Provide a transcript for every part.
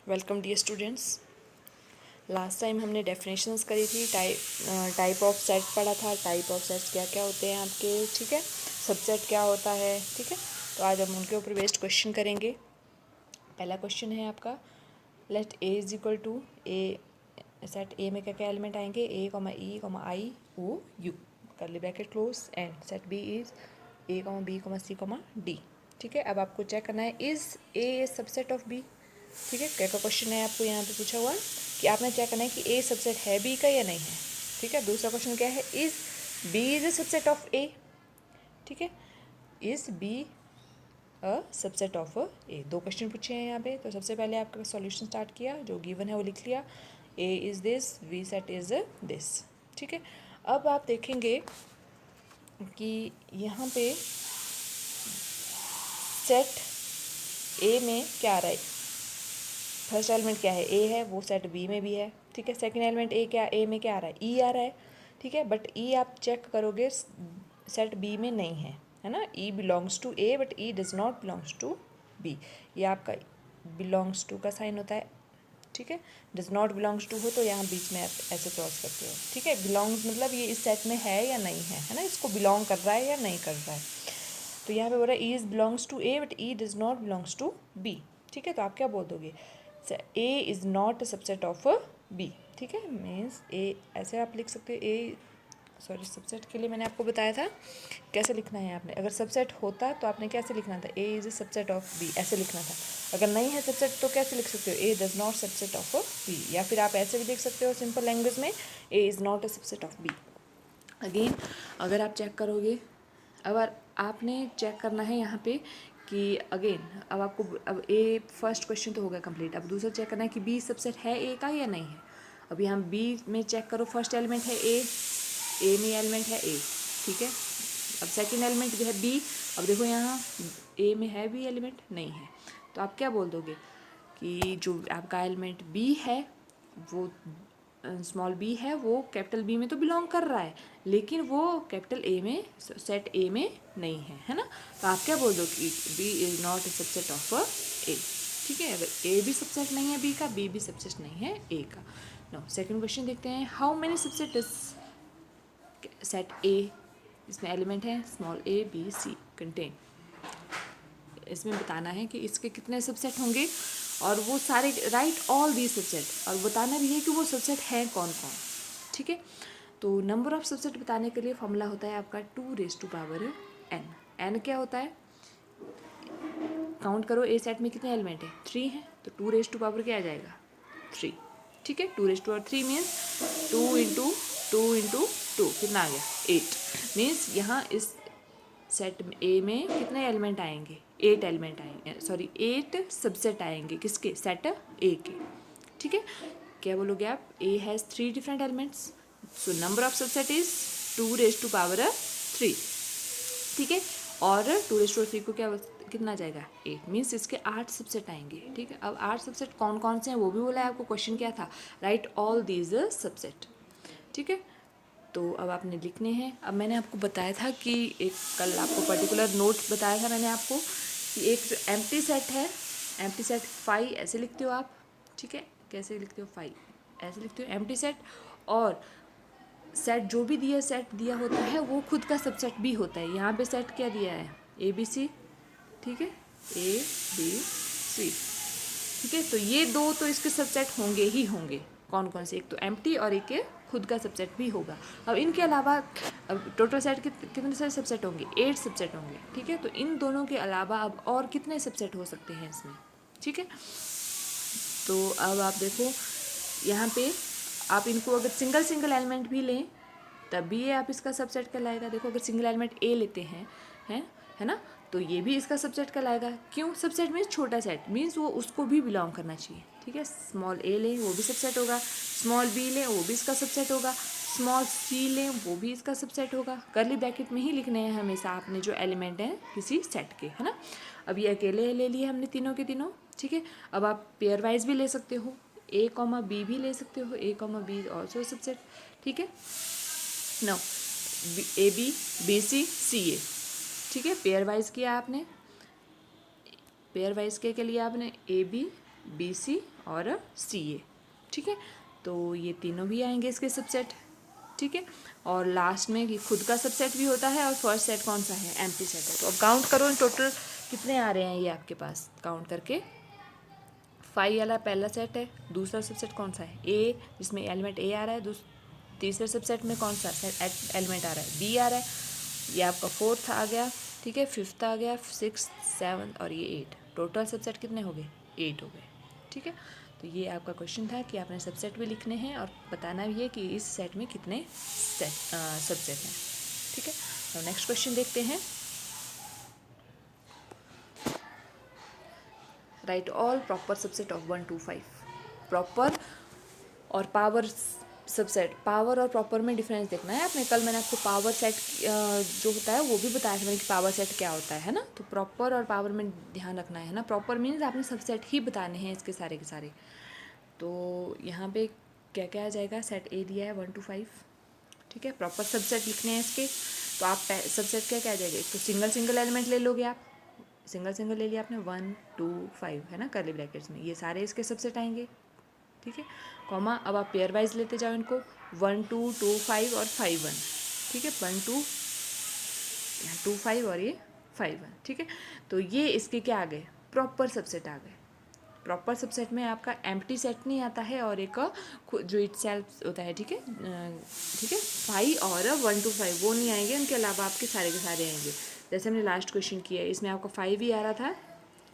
Welcome dear students. Last time हमने definitions करी थी, टाइप ऑफ सेट पढ़ा था, टाइप ऑफ सेट्स क्या क्या होते हैं आपके, ठीक है, सबसेट क्या होता है, ठीक है। तो आज हम उनके ऊपर बेस्ड क्वेश्चन करेंगे। पहला क्वेश्चन है आपका, let A is equal to A, set A में क्या क्या एलिमेंट आएंगे, A comma E comma I O U, curly bracket close, and set B is A comma B comma C comma D, ठीक है। अब आपको चेक करना है is A subset of B, ठीक है। क्या का क्वेश्चन है आपको यहाँ पे पूछा हुआ कि आपने चेक करना है कि ए सबसेट है बी का या नहीं है, ठीक है। दूसरा क्वेश्चन क्या है, is B is A subset of A, ठीक है, is B a subset of A. दो क्वेश्चन पूछे हैं यहाँ पे। तो सबसे पहले आपका सॉल्यूशन स्टार्ट किया, जो गिवन है वो लिख लिया, A is this, B set is this, ठीक है। अब आप देखेंगे कि यहाँ पे सेट ए में क्या आ रहा है, फर्स्ट एलिमेंट क्या है, ए है, वो सेट बी में भी है, ठीक है। सेकंड एलिमेंट ए में क्या आ रहा है, ई आ रहा है, ठीक है। बट ई आप चेक करोगे सेट बी में नहीं है ना। E belongs to A but E does not belongs to B. ये आपका बिलोंग्स टू का साइन होता है, ठीक है। डज नॉट बिलोंग्स टू हो तो यहाँ बीच में आप ऐसे क्रॉस करते हो, ठीक है। बिलोंग्स मतलब ये इस सेट में है या नहीं है ना, इसको बिलोंग कर रहा है या नहीं कर रहा है। तो यहाँ पे बोल रहा है e is belongs to A but E does not belongs to B, ठीक है। तो आप क्या बोल दोगे, A is not a subset of B, ठीक है। मीन्स ए ऐसे आप लिख सकते हो, ए सॉरी सबसेट के लिए मैंने आपको बताया था कैसे लिखना है आपने। अगर सबसेट होता तो आपने कैसे लिखना था, A is a subset of B ऐसे लिखना था। अगर नहीं है सबसेट तो कैसे लिख सकते हो, A does not subset of B, या फिर आप ऐसे भी लिख सकते हो सिंपल लैंग्वेज में, A is not a subset of B. Again अगर आप चेक करोगे, अगर आपने चेक करना है यहाँ पे कि अगेन अब आपको, अब ए फर्स्ट क्वेश्चन तो हो गया कंप्लीट। अब दूसरा चेक करना है कि बी सबसेट है ए का या नहीं है। अब यहाँ बी में चेक करो, फर्स्ट एलिमेंट है ए में एलिमेंट है ए, ठीक है। अब सेकंड एलिमेंट जो है बी, अब देखो यहाँ ए में है बी एलिमेंट नहीं है, तो आप क्या बोल दोगे कि जो आपका एलिमेंट बी है वो स्मॉल बी है, वो कैपिटल बी में तो बिलोंग कर रहा है, लेकिन वो कैपिटल ए में, सेट ए में नहीं है ना। तो आप क्या बोल दो कि B is not a subset of A, ठीक है। अगर ए भी सबसेट नहीं है बी का, बी भी सबसेट नहीं है ए का। नो सेकंड क्वेश्चन देखते हैं, how many subset is set A, इसमें एलिमेंट है small a b c contain. इसमें बताना है कि इसके कितने सबसेट होंगे और वो सारे, राइट ऑल दी सबसेट, और बताना भी है कि वो सबसेट हैं कौन कौन, ठीक है। तो नंबर ऑफ सबसेट बताने के लिए फॉर्मूला होता है आपका 2⁻n। एन क्या होता है, काउंट करो ए सेट में कितने एलिमेंट है, 3 है, तो 2 क्या आ जाएगा 3, ठीक है। 2⁻3 मीन्स 2 × 2 कितना आ गया 8। मीन्स यहाँ इस सेट ए में कितने एलिमेंट आएंगे, 8 एलिमेंट आएंगे, सॉरी 8 सबसेट आएंगे किसके, सेट ए के, ठीक है। क्या बोलोगे आप, A has 3 different elements, so number of subset is 2⁻3, ठीक है। और 2⁻3 को क्या कितना जाएगा 8, मीन्स इसके 8 सबसेट आएंगे, ठीक है। अब 8 सबसेट कौन कौन से हैं वो भी बोला है आपको, क्वेश्चन क्या था, राइट ऑल दीज सबसेट, ठीक है। तो अब आपने लिखने हैं। अब मैंने आपको बताया था कि एक कल आपको पर्टिकुलर नोट बताया था मैंने आपको कि एक एम्प्टी सेट है, एम्प्टी सेट फाई ऐसे लिखते हो आप, ठीक है। कैसे लिखते हो, फाई ऐसे लिखते हो एम्प्टी सेट। और सेट जो भी दिया, सेट दिया होता है वो खुद का सबसेट भी होता है। यहाँ पे सेट क्या दिया है, ए बी सी, ठीक है, ए बी सी, ठीक है। तो ये दो तो इसके सबसेट होंगे ही होंगे, कौन कौन से, एक तो एम्प्टी और एक खुद का सबसेट भी होगा। अब इनके अलावा अब टोटल सेट कितने सारे सबसेट होंगे, 8 सबसेट होंगे, ठीक है। तो इन दोनों के अलावा अब और कितने सबसेट हो सकते हैं इसमें, ठीक है। तो अब आप देखो यहाँ पे, आप इनको अगर सिंगल सिंगल एलिमेंट भी लें तब भी ये आप इसका सबसेट कहलाएगा। देखो अगर सिंगल एलिमेंट ए लेते हैं है ना, तो ये भी इसका सबसेट कहलाएगा। क्यों, सबसेट मीन्स छोटा सेट, मीन्स वो उसको भी बिलोंग करना चाहिए, ठीक है। स्मॉल ए लें वो भी सबसेट होगा, स्मॉल बी लें वो भी इसका सबसेट होगा, स्मॉल सी लें वो भी इसका सबसेट होगा। करली ब्रैकेट में ही लिखने हैं हमेशा आपने जो एलिमेंट हैं किसी सेट के, है ना। अब ये अकेले ले लिए हमने तीनों के तीनों, ठीक है। अब आप पेयर वाइज भी ले सकते हो, ए कॉमा बी भी ले सकते हो, A comma B also subset, ठीक है। No A B B C C A, ठीक है। पेयर वाइज किया आपने, पेयर वाइज के लिए आपने ए बी BC और CA, ठीक है। तो ये तीनों भी आएंगे इसके सबसेट, ठीक है। और लास्ट में ये खुद का सबसेट भी होता है और फर्स्ट सेट कौन सा है, एम्प्टी सेट है। तो अब काउंट करो टोटल कितने आ रहे हैं ये आपके पास, काउंट करके। 5 वाला पहला सेट है, दूसरा सबसेट कौन सा है, A, जिसमें एलिमेंट A आ रहा है। तीसरे सबसेट में कौन सा एलिमेंट आ रहा है, B आ रहा है। ये आपका 4th आ गया, ठीक है, 5th आ गया, 6th 7th और ये 8। टोटल सबसेट कितने हो गए, 8 हो गए, ठीक है। तो ये आपका क्वेश्चन था कि आपने सबसेट भी लिखने हैं और बताना भी है कि इस सेट में कितने सबसेट हैं, ठीक है। तो नेक्स्ट क्वेश्चन देखते हैं। Right all proper subset of 1 to 5। Proper और पावर सबसेट, पावर और प्रॉपर में डिफरेंस देखना है आपने। कल मैंने आपको पावर सेट जो होता है वो भी बताया था मैंने कि पावर सेट क्या होता है ना। तो प्रॉपर और पावर में ध्यान रखना है ना। प्रॉपर मीन्स आपने सबसेट ही बताने हैं इसके सारे के सारे। तो यहाँ पे क्या क्या आ जाएगा, सेट A दिया है 1 to 5, ठीक है। प्रॉपर सबसेट लिखने हैं इसके, तो आप सबसेट क्या क्या आ जाएगा, एक तो सिंगल सिंगल एलिमेंट ले लोगे आप, सिंगल सिंगल ले लिया आपने 1 2 5 है ना, कर्ली ब्रैकेट्स में, ये सारे इसके सबसेट आएंगे, ठीक है। कॉमा, अब आप पेयर वाइज लेते जाओ इनको, 1 2 2 5 और 5 1, ठीक है। 1 2 2 5 और ये 5 1, ठीक है। तो ये इसके क्या आ गए, प्रॉपर सबसेट आ गए। प्रॉपर सबसेट में आपका एम्प्टी सेट नहीं आता है और एक जो इटसेल्फ होता है, ठीक है, ठीक है। 5 और 1 to 5 वो नहीं आएंगे, उनके अलावा आपके सारे के सारे आएंगे। जैसे हमने लास्ट क्वेश्चन किया है, इसमें आपका 5 ही आ रहा था,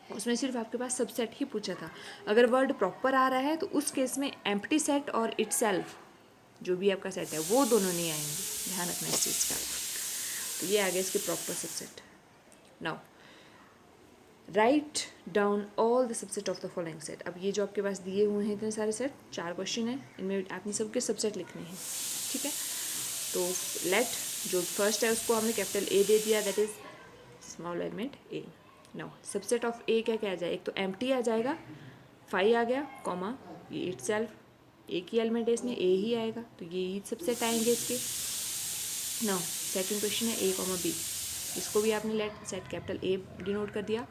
उसमें सिर्फ आपके पास सबसेट ही पूछा था। अगर वर्ड प्रॉपर आ रहा है तो उस केस में एम्प्टी सेट और इटसेल्फ जो भी आपका सेट है वो दोनों नहीं आएंगे, ध्यान रखना इस चीज़ का। तो ये आ गया इसके proper subset. Now write down all the subset of the following set. अब ये जो आपके पास दिए हुए हैं इतने सारे सेट, 4 क्वेश्चन है, इनमें आपने सबके सबसेट लिखने हैं, ठीक है। तो लेट जो फर्स्ट है उसको हमने कैपिटल A दे दिया, that is small element A। Now subset of A क्या क्या आ जाए, एक तो एम्प्टी आ जाएगा, 5 आ गया, कॉमा ये इटसेल्फ एक ही एलिमेंट है इसमें, A ही आएगा, तो ये ही सबसेट आएंगे इसके। नाउ सेकंड क्वेश्चन है A, B, इसको भी आपने let set capital A denote कर दिया,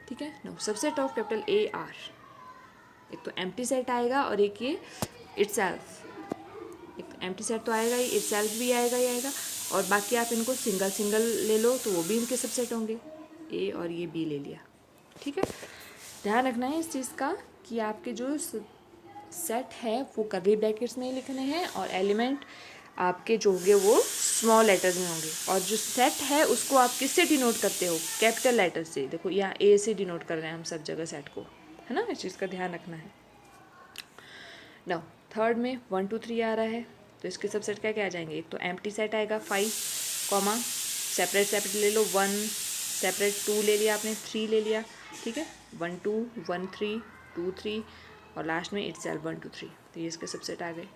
ठीक है। Now subset of capital A R, एक तो एम्प्टी सेट आएगा और एक ये इटसेल्फ। एक तो एम्प्टी सेट तो आएगा ही, इटसेल्फ भी आएगा ही आएगा, और बाकी आप इनको सिंगल सिंगल ले लो तो वो भी इनके सबसेट होंगे, A और ये B ले लिया, ठीक है। ध्यान रखना है इस चीज़ का कि आपके जो सेट है वो कर्ली ब्रैकेट्स में ही लिखने हैं और एलिमेंट आपके जो होंगे वो स्मॉल लेटर्स में होंगे, और जो सेट है उसको आप किससे डिनोट करते हो, कैपिटल लेटर से। देखो यहाँ A से डिनोट कर रहे हैं हम सब जगह सेट को, है ना, इस चीज़ का ध्यान रखना है। नाउ थर्ड में 1 2 3 आ रहा है, तो इसके सबसेट क्या क्या आ जाएंगे, एक तो एम्प्टी सेट आएगा 5, कॉमा सेपरेट सेपरेट ले लो, 1 सेपरेट 2 ले लिया आपने, 3 ले लिया, ठीक है। 1 2 1 3 2 3 और लास्ट में इटसेल्फ 1 2 3, तो ये इसके सबसेट आ गए।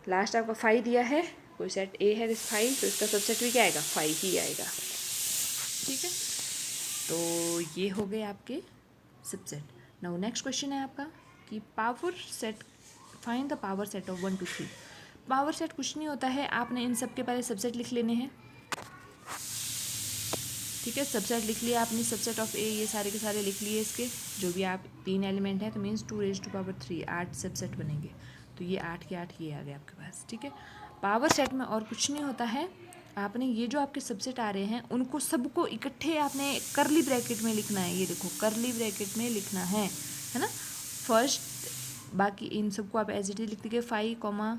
लास्ट आपका 5 दिया है, कोई सेट A है 5, तो इसका सबसेट भी क्या आएगा, 5 ही आएगा, ठीक है। तो ये हो गए आपके सबसेट। नाउ नेक्स्ट क्वेश्चन है आपका कि power set, find the power set of 1 to 3। Power set कुछ नहीं होता है, आपने इन सब के पहले सबसेट लिख लेने हैं, ठीक है। सबसेट लिख लिया आपने, सबसेट ऑफ A ये सारे के सारे लिख लिए इसके, जो भी आप 3 एलिमेंट हैं, तो means 2 raised to power 3 8 subset बनेंगे, तो ये 8 के 8 ये आ गए आपके पास, ठीक है। पावर सेट में और कुछ नहीं होता है, आपने ये जो आपके सबसेट आ रहे हैं उनको सबको इकट्ठे आपने करली ब्रैकेट में लिखना है, ये देखो करली ब्रैकेट में लिखना है ना फर्स्ट। बाकी इन सबको आप एज इट इज लिख दीजिए, 5 कॉमा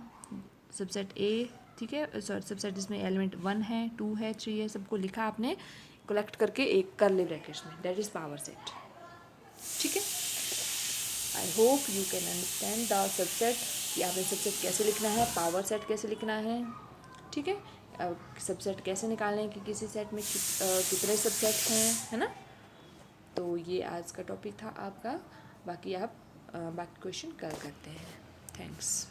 सबसेट A, ठीक है, सॉरी सबसेट जिसमें एलिमेंट 1 है 2 है 3 है, सबको लिखा आपने कलेक्ट करके एक करली ब्रैकेट्स में, दैट इज पावर सेट, ठीक है। I hope you can understand the subset कि आपने सबसेट कैसे लिखना है, पावर सेट कैसे लिखना है, ठीक है। सबसेट कैसे निकालना है कि किसी सेट में कितने सबसेट हैं, है ना। तो ये आज का टॉपिक था आपका, बाकी आप बाकी क्वेश्चन कल करते हैं। थैंक्स।